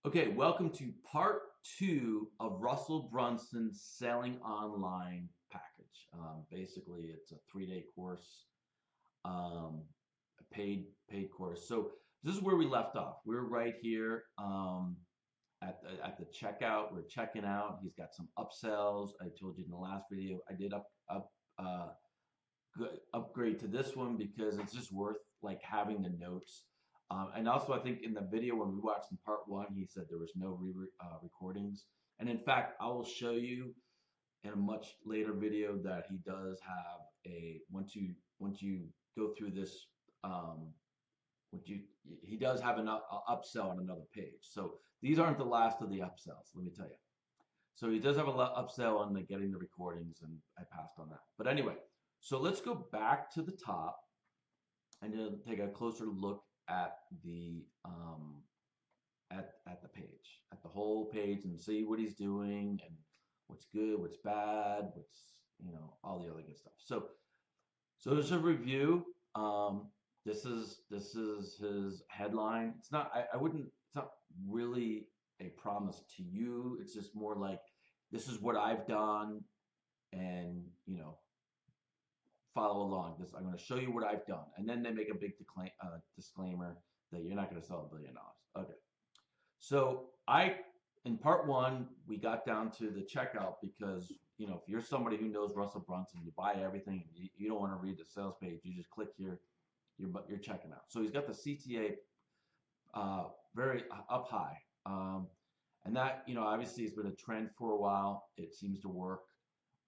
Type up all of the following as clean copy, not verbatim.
Okay, welcome to part two of Russell Brunson's Selling Online package. Basically, it's a 3-day course, a paid course. So this is where we left off. We're right here at the checkout. We're checking out. He's got some upsells. I told you in the last video. I did upgrade to this one because it's just worth like having the notes. And also, I think in the video when we watched in part one, he said there was no recordings. And in fact, I will show you in a much later video that he does have a once you go through this, once you he does have an upsell on another page. So these aren't the last of the upsells, let me tell you. So he does have a upsell on the getting the recordings, and I passed on that. But anyway, so let's go back to the top and then take a closer look at the at the page, at the whole page, and see what he's doing and what's good, what's bad, what's all the other good stuff. So there's a review. This is his headline. It's not. I wouldn't. It's not really a promise to you. It's just more like this is what I've done, and follow along. This I'm going to show you what I've done, and then they make a big disclaimer that you're not going to sell $1 billion. Okay. So in part one, we got down to the checkout because, if you're somebody who knows Russell Brunson, you buy everything, you don't want to read the sales page, you just click here, you're checking out. So he's got the CTA very up high. And that, obviously has been a trend for a while. It seems to work.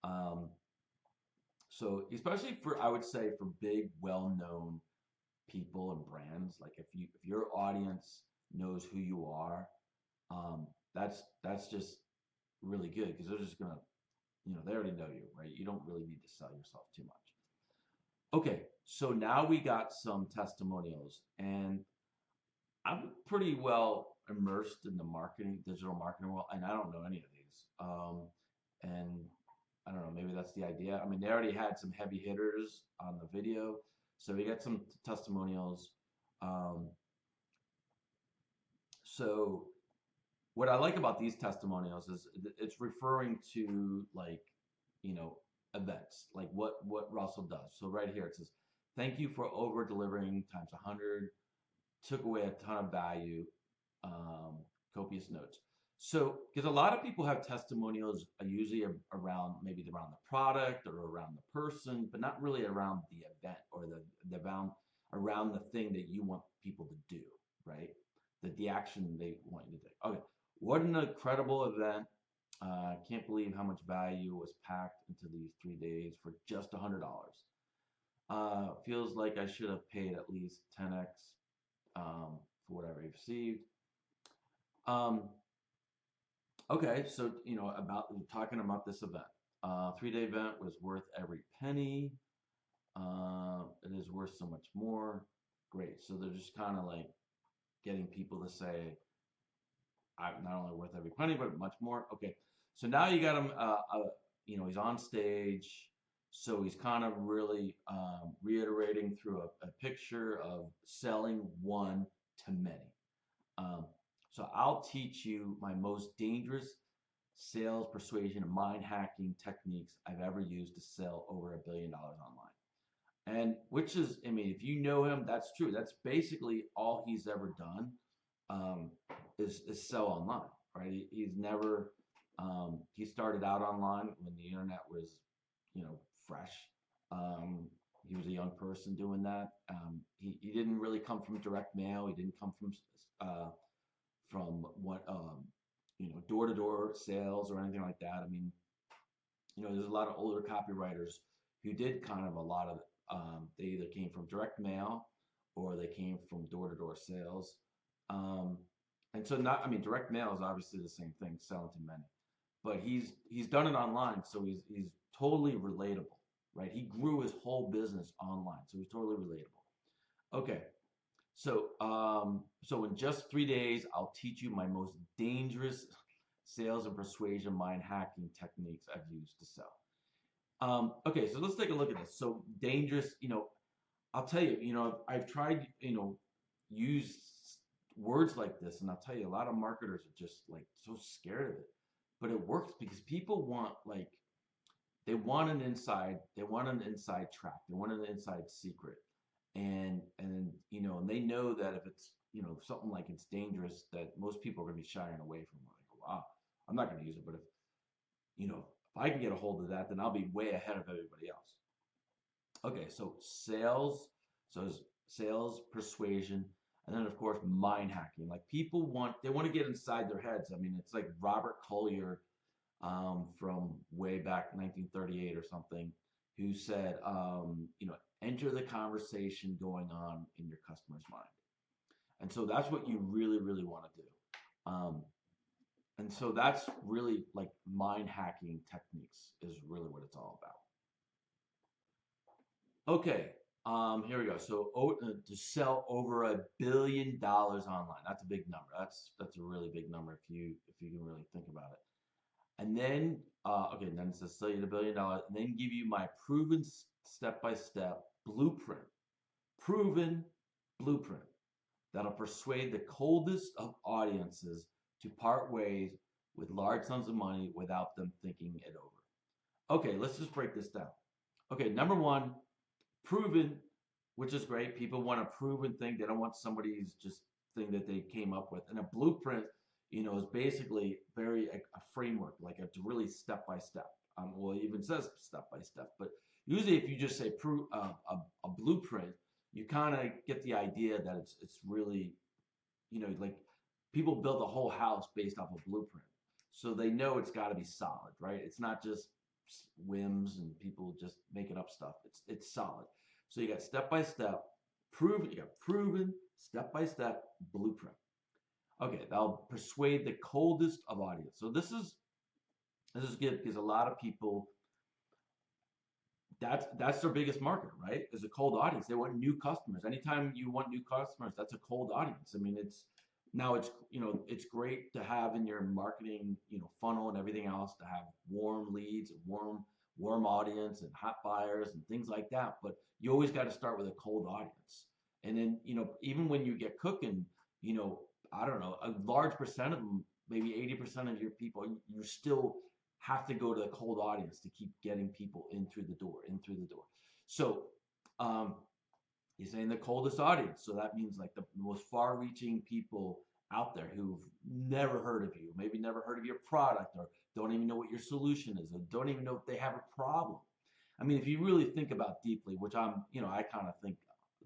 Um, so especially I would say for big, well-known people and brands, like if your audience knows who you are, that's just really good because they're just gonna, they already know you, right? You don't really need to sell yourself too much. Okay, so now we got some testimonials, and I'm pretty well immersed in the digital marketing world, and I don't know any of these. And I don't know, maybe that's the idea. I mean, they already had some heavy hitters on the video, so we got some testimonials. Um, so what I like about these testimonials is it's referring to like, you know, events, like what Russell does. So right here it says, "Thank you for over delivering times 100, took away a ton of value, copious notes." So, because a lot of people have testimonials usually around maybe around the product or around the person, but not really around the event or the around the thing that you want people to do, right? The action they want you to take. Okay, what an incredible event. Can't believe how much value was packed into these 3 days for just $100. Feels like I should have paid at least 10x for whatever I received. Um, okay, so about talking about this event. 3-day event was worth every penny. It is worth so much more. Great. So they're just kind of like getting people to say, I'm not only worth every penny, but much more. Okay. So now you got him, he's on stage. So he's kind of really reiterating through a picture of selling one to many. Um, so I'll teach you my most dangerous sales persuasion and mind hacking techniques I've ever used to sell over $1 billion online. And which is, I mean, if you know him, that's true. That's basically all he's ever done, um, is sell online, right? He's never, he started out online when the internet was, fresh. He was a young person doing that. He didn't really come from direct mail. He didn't come from what, door-to-door sales or anything like that. I mean, there's a lot of older copywriters who did kind of a lot of, they either came from direct mail or they came from door-to-door sales. Um, and so not, I mean, direct mail is obviously the same thing, selling to many, but he's done it online, so he's totally relatable, right? He grew his whole business online, so he's totally relatable. Okay, so in just 3 days, I'll teach you my most dangerous sales and persuasion mind hacking techniques I've used to sell. Okay, so let's take a look at this. So dangerous, I'll tell you, I've tried, use words like this, and I'll tell you, a lot of marketers are just like so scared of it, but it works because people want like they want an inside track, they want an inside secret, and and they know that if it's something like it's dangerous, that most people are going to be shying away from it. Like, wow, I'm not going to use it, but if I can get a hold of that, then I'll be way ahead of everybody else. Okay, so sales, persuasion, and then of course mind hacking. Like people want to get inside their heads. I mean, it's like Robert Collier from way back 1938 or something, who said, enter the conversation going on in your customer's mind. And so that's what you really, really want to do. Um, and so that's really like mind hacking techniques is really what it's all about. Okay, here we go. So to sell over $1 billion online, that's a big number. That's a really big number if you can really think about it. And then okay, and then it says sell you $1 billion, and then give you my proven step-by-step blueprint, proven blueprint that'll persuade the coldest of audiences to part ways with large sums of money without them thinking it over. Okay, let's just break this down. Okay, number one, proven, which is great. People want a proven thing. They don't want somebody's just thing that they came up with. And a blueprint, is basically very a framework, like a really step by step. Well, it even says step by step, but usually if you just say a blueprint, you kind of get the idea that it's really, like people build a whole house based off a blueprint, so they know it's got to be solid, right? It's not just whims and people just making up stuff. It's solid. So you got step by step, proven. You got proven step by step blueprint. Okay, that'll persuade the coldest of audience. So this is good because a lot of people, that's their biggest market, right? Is a cold audience. They want new customers. Anytime you want new customers, that's a cold audience. I mean, it's great to have in your marketing, funnel and everything else, to have warm leads and warm audience and hot buyers and things like that. But you always got to start with a cold audience. And then, even when you get cooking, I don't know, a large percent of them, maybe 80% of your people, you still have to go to the cold audience to keep getting people in through the door, in through the door. So, um, you're saying the coldest audience. So that means like the most far reaching people out there who've never heard of you, maybe never heard of your product, or don't even know what your solution is, or don't even know if they have a problem. I mean, if you really think about deeply, which I kind of think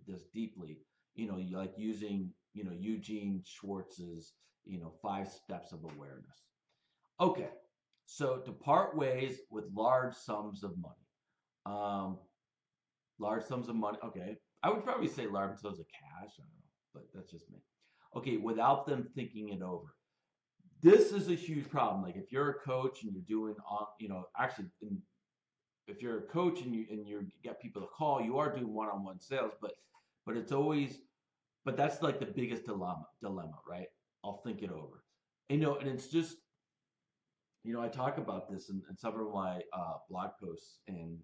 this deeply, you like using, Eugene Schwartz's, 5 steps of awareness. Okay. So to part ways with large sums of money. Um, Large sums of money. Okay. I would probably say large sums of cash. I don't know, but that's just me. Okay. Without them thinking it over. This is a huge problem. Like if you're a coach and you're doing on, actually, if you're a coach and you get people to call, you are doing one-on-one sales, but it's always, but that's like the biggest dilemma, right? I'll think it over. And it's just, I talk about this in some of my blog posts, and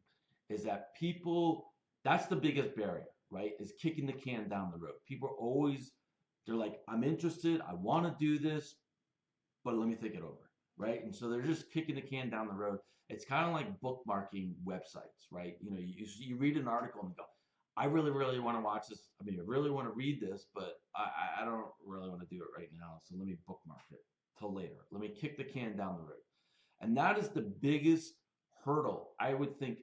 is that people, that's the biggest barrier, right? Is kicking the can down the road. People are always, they're like, I'm interested, I want to do this, but let me think it over, right? And so they're just kicking the can down the road. It's kind of like bookmarking websites, right? You read an article and go, I really, really want to watch this. I mean, I really want to read this, but I don't really want to do it right now. So let me bookmark it till later. Let me kick the can down the road. And that is the biggest hurdle, I would think,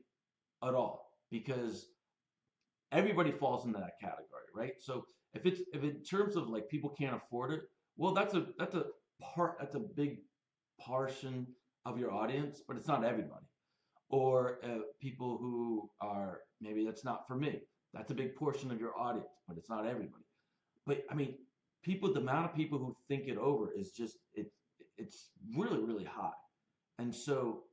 at all, because everybody falls into that category, right? So if in terms of like people can't afford it, well, that's a big portion of your audience, but it's not everybody. Or people who are, maybe that's not for me. That's a big portion of your audience, but it's not everybody. But I mean, the amount of people who think it over is just it's really, really high. And so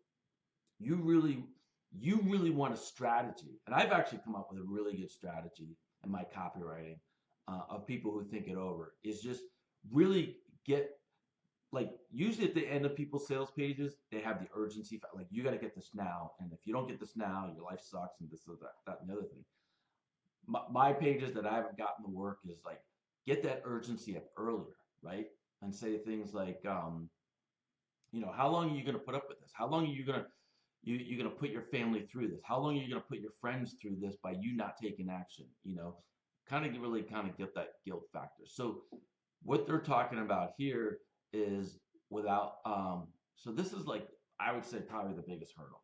you really want a strategy. And I've actually come up with a really good strategy in my copywriting of people who think it over, is just really get, like, usually at the end of people's sales pages, they have the urgency, like, you got to get this now. And if you don't get this now, your life sucks and this, that, and the other thing. My pages that I haven't gotten to work is like, get that urgency up earlier, right? And say things like, how long are you going to put up with this? How long are you going to you're going to put your family through this? How long are you going to put your friends through this by you not taking action? Kind of really kind of get that guilt factor. So what they're talking about here is without so this is like I would say probably the biggest hurdle.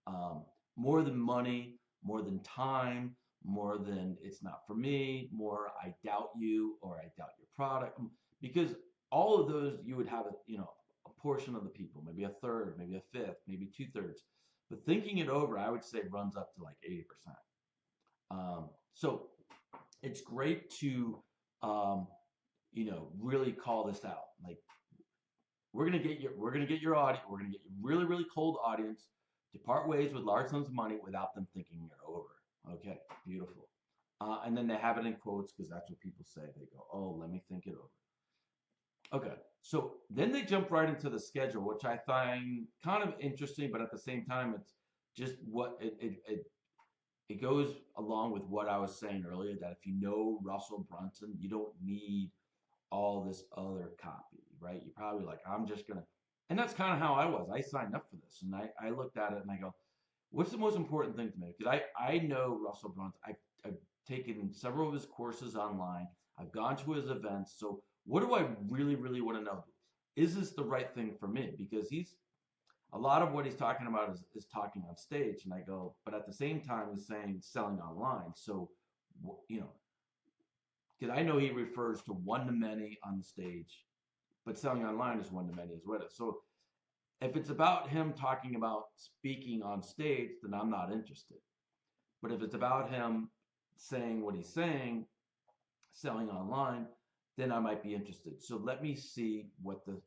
Um, More than money, more than time, more than it's not for me, more I doubt you or I doubt your product. Because all of those you would have a portion of the people, maybe a third, maybe a fifth, maybe two-thirds. But thinking it over, I would say runs up to like 80%. So it's great to really call this out. Like we're gonna get your audience, we're gonna get your really, really cold audience to part ways with large sums of money without them thinking it over. Okay, beautiful. And then they have it in quotes because that's what people say. They go, "Oh, let me think it over." Okay, so then they jump right into the schedule, which I find kind of interesting, but at the same time, it's just what it goes along with what I was saying earlier, that if you know Russell Brunson, you don't need all this other copy, right? You're probably like, I'm just gonna, and that's kind of how I was. I signed up for this, and I looked at it and I go, what's the most important thing to me? Because I know Russell Brunson. I've taken several of his courses online. I've gone to his events. So what do I really, really want to know? Is this the right thing for me? Because he's a lot of what he's talking about is talking on stage, and I go, but at the same time, he's saying selling online. So, you know, because I know he refers to one to many on the stage, but selling online is one to many as well. So if it's about him talking about speaking on stage, then I'm not interested. But if it's about him saying what he's saying, selling online, then I might be interested. So let me see the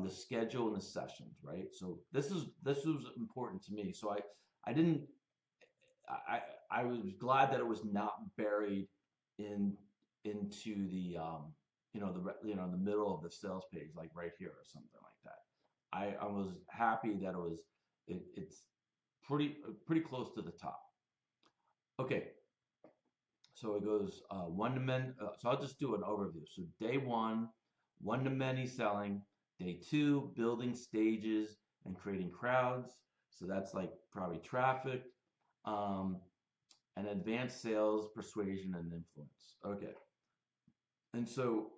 schedule and the sessions, right? So this was important to me. So I didn't I I was glad that it was not buried in into the middle of the sales page, like right here or something like that. I was happy that it's pretty close to the top. Okay, so it goes one to many. So I'll just do an overview. So day one to many selling. Day two, building stages and creating crowds. So that's like probably traffic. Um, and advanced sales, persuasion, and influence. Okay. And so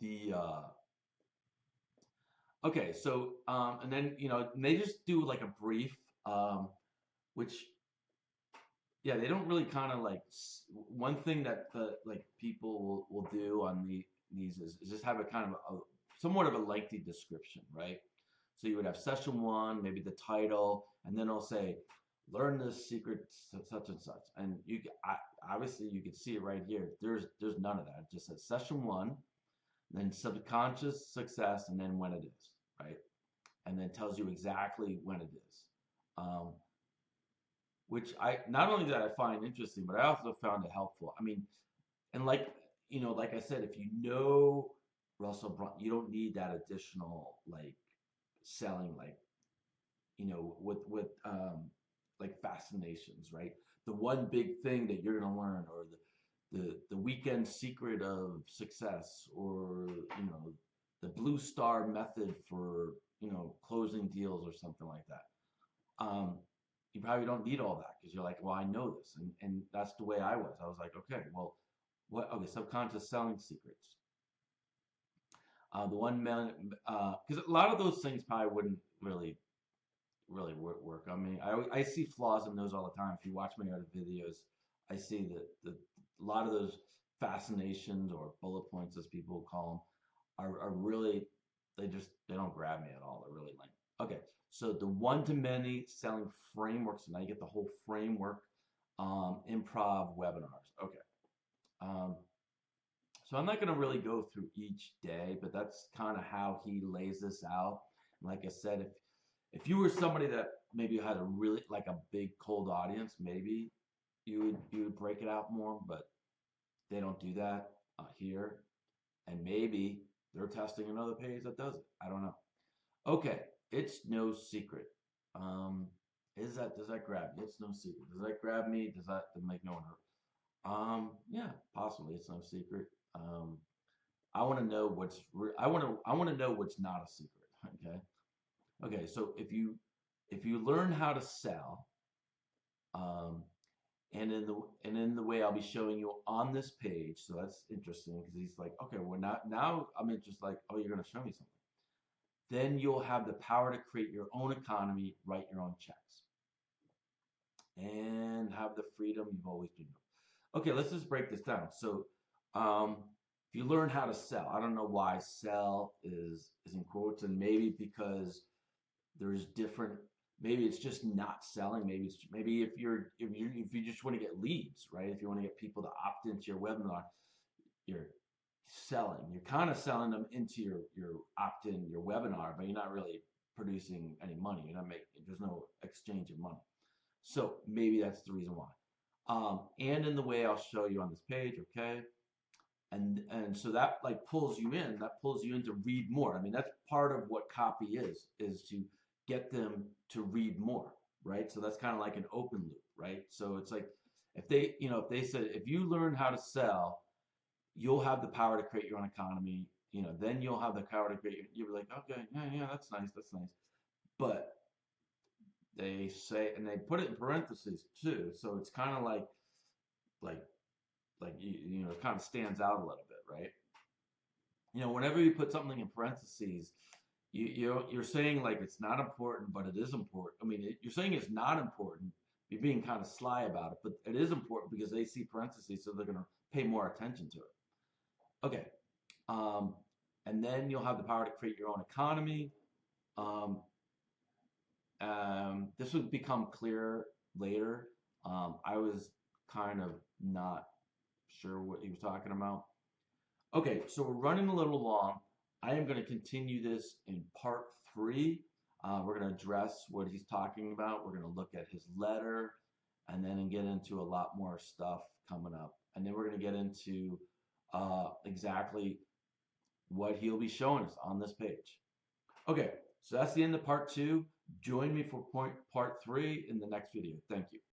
the okay, so and then they just do like a brief, which yeah, they don't really kind of like one thing that the like people will do on these is just have a kind of somewhat of a lengthy description, right? So you would have session one, maybe the title, and then it'll say, learn this secret such and such. And obviously you can see it right here. There's none of that. It just says session one, then subconscious success, and then when it is, right? And then tells you exactly when it is. Which I not only that I find interesting, but I also found it helpful. I mean, and like I said, if you know Russell Brunson, you don't need that additional like selling, like with like fascinations, right? The one big thing that you're gonna learn, or the weekend secret of success, or the blue star method for closing deals or something like that. You probably don't need all that because you're like, well, I know this, and that's the way I was. I was like, okay, well, what? Okay, subconscious selling secrets. The one man, because a lot of those things probably wouldn't really work on me. I see flaws in those all the time. If you watch my other videos, I see that a lot of those fascinations or bullet points, as people call them, are really they don't grab me at all. They're really lame. Okay, so the one to many selling frameworks, and now you get the whole framework. Improv webinars. Okay. Um, so I'm not going to really go through each day, but that's kind of how he lays this out. And like I said, if you were somebody that maybe had a really like a big cold audience, maybe you would break it out more, but they don't do that here, and maybe they're testing another page that does it. I don't know. Okay, it's no secret. Does that grab you? It's no secret. Does that grab me? Does that make no one hurt? Yeah, possibly. It's no secret. Um, I want to know I want to know what's not a secret. Okay. Okay. So if you learn how to sell, um, and in the way I'll be showing you on this page, so that's interesting because he's like, okay, well now I'm just like, oh, you're gonna show me something. Then you'll have the power to create your own economy, write your own checks, and have the freedom you've always dreamed of. Okay, let's just break this down. So, um, if you learn how to sell, I don't know why sell is in quotes, and maybe because there's different. Maybe it's just not selling. Maybe if you just want to get leads, right? If you want to get people to opt into your webinar, you're selling. You're kind of selling them into your opt-in, your webinar, but you're not really producing any money. You're not making. There's no exchange of money. So maybe that's the reason why. And in the way I'll show you on this page, okay? And so that like pulls you in. That pulls you in to read more. I mean, that's part of what copy is to get them to read more, right? So that's kind of like an open loop, right? So it's like if they, if they said if you learn how to sell, you'll have the power to create your own economy. Then you'll have the power to create. You'll be like, okay, yeah, that's nice, that's nice. But they say, and they put it in parentheses too, so it's kind of like it kind of stands out a little bit, right? Whenever you put something in parentheses, you're saying like it's not important, but it is important. I mean, you're saying it's not important. You're being kind of sly about it, but it is important because they see parentheses, so they're going to pay more attention to it. Okay, um, and then you'll have the power to create your own economy. Um, this would become clearer later. I was kind of not sure what he was talking about. Okay, so we're running a little long. I am going to continue this in part three. We're going to address what he's talking about. We're going to look at his letter and then get into a lot more stuff coming up. And then we're going to get into exactly what he'll be showing us on this page. Okay, so that's the end of part two. Join me for part three in the next video. Thank you.